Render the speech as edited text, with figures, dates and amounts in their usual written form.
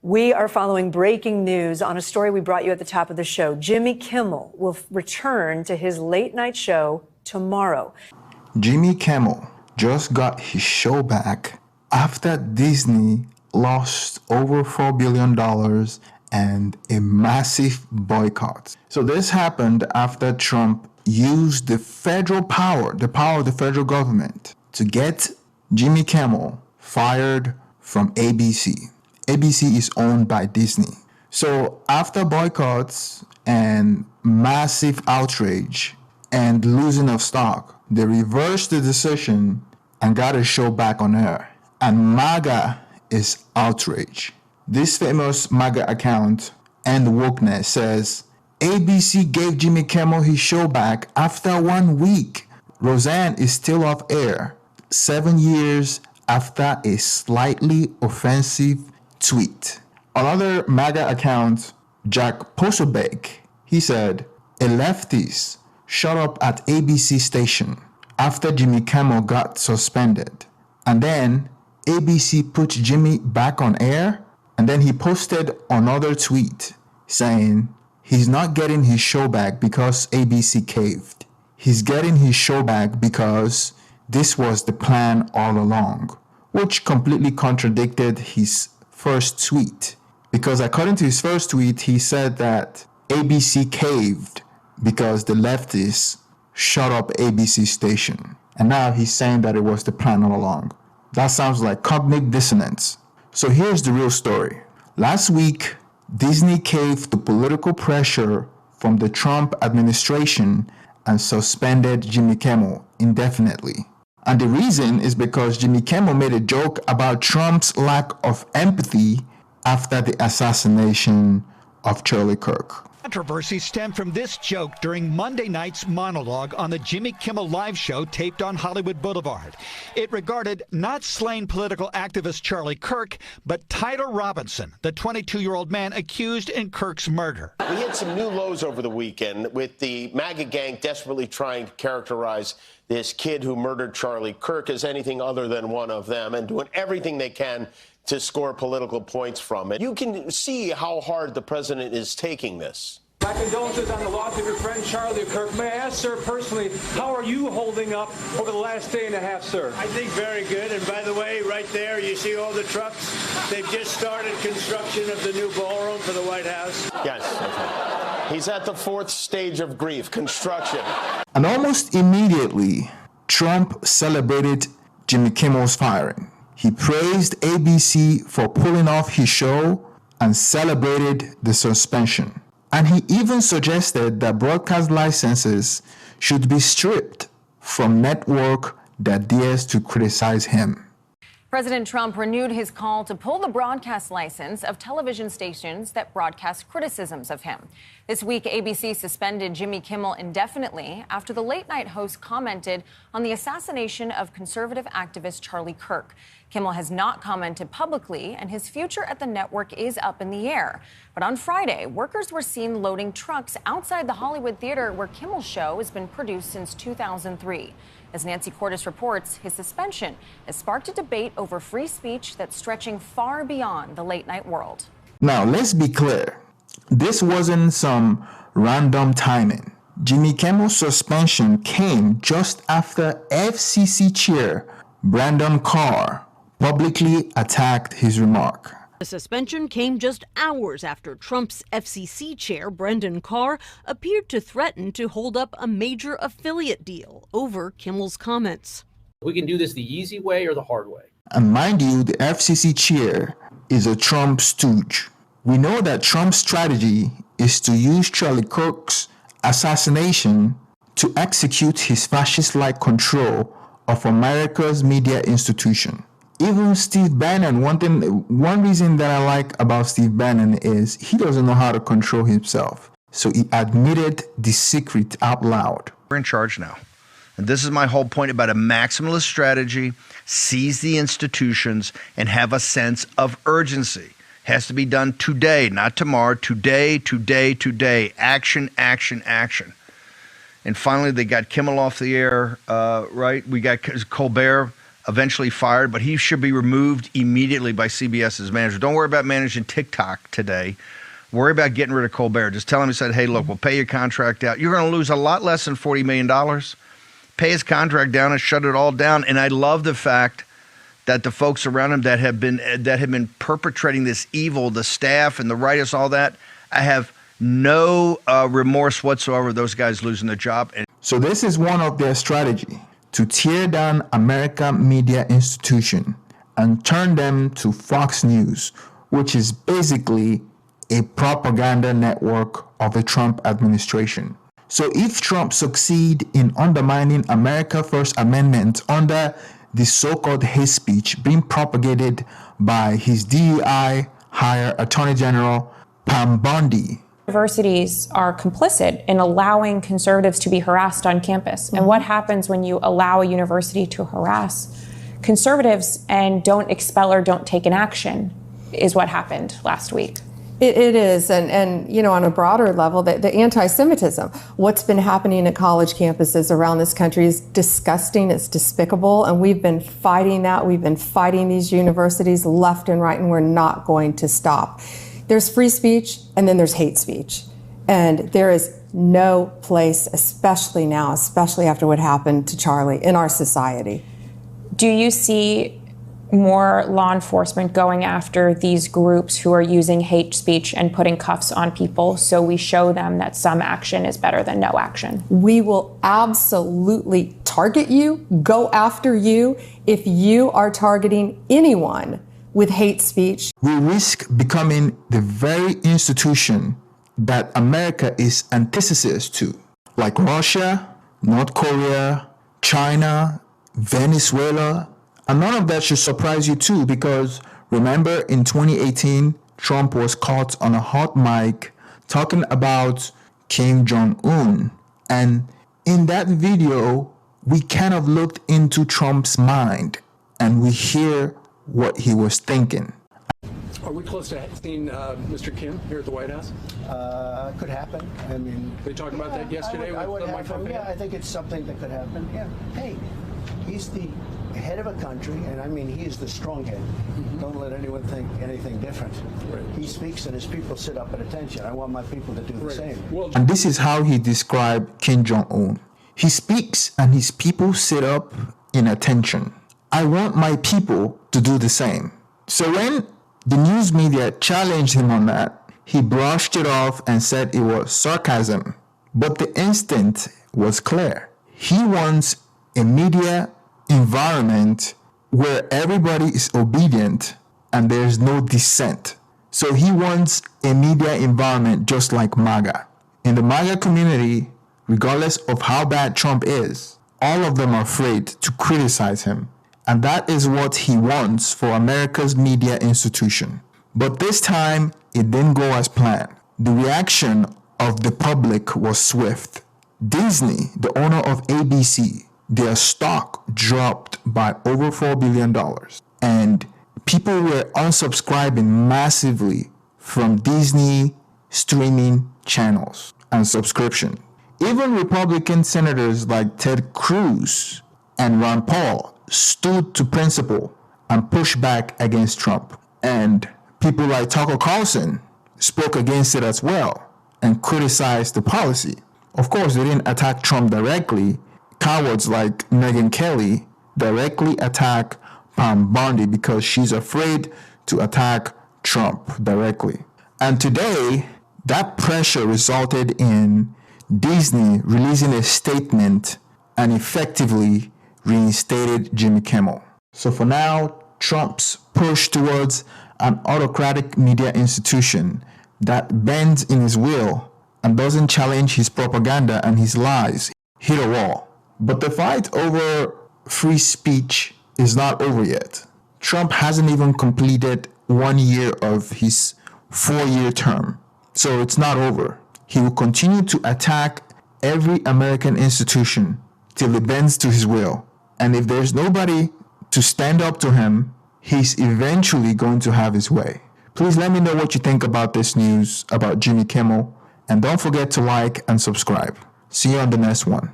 We are following breaking news on a story we brought you at the top of the show. Jimmy Kimmel will return to his late night show tomorrow. Jimmy Kimmel just got his show back after Disney lost over $4 billion and a massive boycott. So this happened after Trump used the federal power, the power of the federal government, to get Jimmy Kimmel fired from ABC. ABC is owned by Disney. So after boycotts and massive outrage and losing of stock, they reversed the decision and got a show back on air. And MAGA is outraged. This famous MAGA account, and Wokeness, says ABC gave Jimmy Kimmel his show back after 1 week. Roseanne is still off air 7 years after a slightly offensive tweet. Another MAGA account, Jack Posobiec, he said, a leftist shut up at ABC station after Jimmy Kimmel got suspended. And then ABC put Jimmy back on air, and then he posted another tweet saying he's not getting his show back because ABC caved. He's getting his show back because this was the plan all along, which completely contradicted his first tweet. Because according to his first tweet, he said that ABC caved because the leftists shut up ABC station. And now he's saying that it was the plan all along. That sounds like cognitive dissonance. So here's the real story. Last week, Disney caved to political pressure from the Trump administration and suspended Jimmy Kimmel indefinitely. And the reason is because Jimmy Kimmel made a joke about Trump's lack of empathy after the assassination of Charlie Kirk. Controversy stemmed from this joke during Monday night's monologue on the Jimmy Kimmel Live show taped on Hollywood Boulevard. It regarded not slain political activist Charlie Kirk, but Tyler Robinson, the 22-year-old man accused in Kirk's murder. We hit some new lows over the weekend with the MAGA gang desperately trying to characterize this kid who murdered Charlie Kirk as anything other than one of them and doing everything they can to score political points from it. You can see how hard the president is taking this. My condolences on the loss of your friend Charlie Kirk. May I ask, sir, personally, how are you holding up over the last day and a half, sir? I think very good. And by the way, right there, you see all the trucks? They've just started construction of the new ballroom for the White House. Yes. Okay. He's at the fourth stage of grief, construction. And almost immediately, Trump celebrated Jimmy Kimmel's firing. He praised ABC for pulling off his show and celebrated the suspension. And he even suggested that broadcast licenses should be stripped from network that dares to criticize him. President Trump renewed his call to pull the broadcast license of television stations that broadcast criticisms of him. This week, ABC suspended Jimmy Kimmel indefinitely after the late-night host commented on the assassination of conservative activist Charlie Kirk. Kimmel has not commented publicly, and his future at the network is up in the air. But on Friday, workers were seen loading trucks outside the Hollywood theater where Kimmel's show has been produced since 2003. As Nancy Cordes reports, his suspension has sparked a debate over free speech that's stretching far beyond the late-night world. Now, let's be clear. This wasn't some random timing. Jimmy Kimmel's suspension came just after FCC chair Brandon Carr publicly attacked his remark. The suspension came just hours after Trump's FCC chair, Brendan Carr, appeared to threaten to hold up a major affiliate deal over Kimmel's comments. We can do this the easy way or the hard way. And mind you, the FCC chair is a Trump stooge. We know that Trump's strategy is to use Charlie Kirk's assassination to execute his fascist-like control of America's media institution. Even Steve Bannon, one reason that I like about Steve Bannon is he doesn't know how to control himself. So he admitted the secret out loud. We're in charge now. And this is my whole point about a maximalist strategy. Seize the institutions and have a sense of urgency. Has to be done today, not tomorrow. Today, today, today. Action, action, action. And finally, they got Kimmel off the air, right? We got Colbert eventually fired, but he should be removed immediately by CBS's manager. Don't worry about managing TikTok today. Worry about getting rid of Colbert. Just tell him, he said, hey, look, we'll pay your contract out. You're going to lose a lot less than $40 million. Pay his contract down and shut it all down. And I love the fact that the folks around him that have been perpetrating this evil, the staff and the writers, all that, I have no remorse whatsoever of those guys losing their job. So this is one of their strategy, to tear down American media institution and turn them to Fox News, which is basically a propaganda network of the Trump administration. So if Trump succeed in undermining America's First Amendment under the so-called hate speech being propagated by his DEI hire Attorney General Pam Bondi. Universities are complicit in allowing conservatives to be harassed on campus. And what happens when you allow a university to harass conservatives and don't expel or don't take an action is what happened last week. It is, and you know, on a broader level, the anti-Semitism, what's been happening at college campuses around this country is disgusting, it's despicable, and we've been fighting that. We've been fighting these universities left and right, and we're not going to stop. There's free speech, and then there's hate speech. And there is no place, especially now, especially after what happened to Charlie, in our society. Do you see more law enforcement going after these groups who are using hate speech and putting cuffs on people so we show them that some action is better than no action? We will absolutely target you, go after you, if you are targeting anyone with hate speech. We risk becoming the very institution that America is antithesis to, like Russia, North Korea, China, Venezuela. And none of that should surprise you too, because remember in 2018, Trump was caught on a hot mic talking about Kim Jong-un. And in that video, we kind of looked into Trump's mind and we hear what he was thinking. Are we close to seeing Mr. Kim here at the White House? Could happen. I mean, they talked about that yesterday. I think it's something that could happen. Yeah. Hey, he's the head of a country, and I mean, he is the strong head. Don't let anyone think anything different. Right. He speaks, and his people sit up at attention. I want my people to do the same. And this is how he described Kim Jong-un. He speaks, and his people sit up in attention. I want my people to do the same. So when the news media challenged him on that, he brushed it off and said it was sarcasm. But the instinct was clear. He wants a media environment where everybody is obedient and there's no dissent. So he wants a media environment just like MAGA. In the MAGA community, regardless of how bad Trump is, all of them are afraid to criticize him. And that is what he wants for America's media institution. But this time, it didn't go as planned. The reaction of the public was swift. Disney, the owner of ABC, their stock dropped by over $4 billion. And people were unsubscribing massively from Disney streaming channels and subscription. Even Republican senators like Ted Cruz and Ron Paul stood to principle and pushed back against Trump. And people like Tucker Carlson spoke against it as well and criticized the policy. Of course, they didn't attack Trump directly. Cowards like Megyn Kelly directly attack Pam Bondi because she's afraid to attack Trump directly. And today, that pressure resulted in Disney releasing a statement and effectively reinstated Jimmy Kimmel. So for now, Trump's push towards an autocratic media institution that bends in his will and doesn't challenge his propaganda and his lies hit a wall. But the fight over free speech is not over yet. Trump hasn't even completed 1 year of his 4-year term. So it's not over. He will continue to attack every American institution till it bends to his will. And if there's nobody to stand up to him, he's eventually going to have his way. Please let me know what you think about this news about Jimmy Kimmel. And don't forget to like and subscribe. See you on the next one.